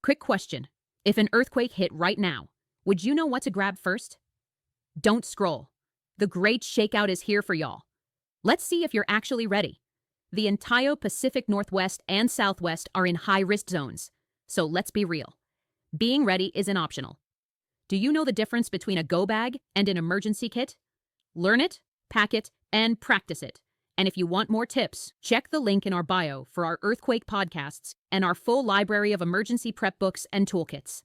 Quick question. If an earthquake hit right now, would you know what to grab first? Don't scroll. The great shakeout is here for y'all. Let's see if you're actually ready. The entire Pacific Northwest and Southwest are in high-risk zones, so let's be real. Being ready isn't optional. Do you know the difference between a go bag and an emergency kit? Learn it, pack it, and practice it. And if you want more tips, check the link in our bio for our earthquake podcasts and our full library of emergency prep books and toolkits.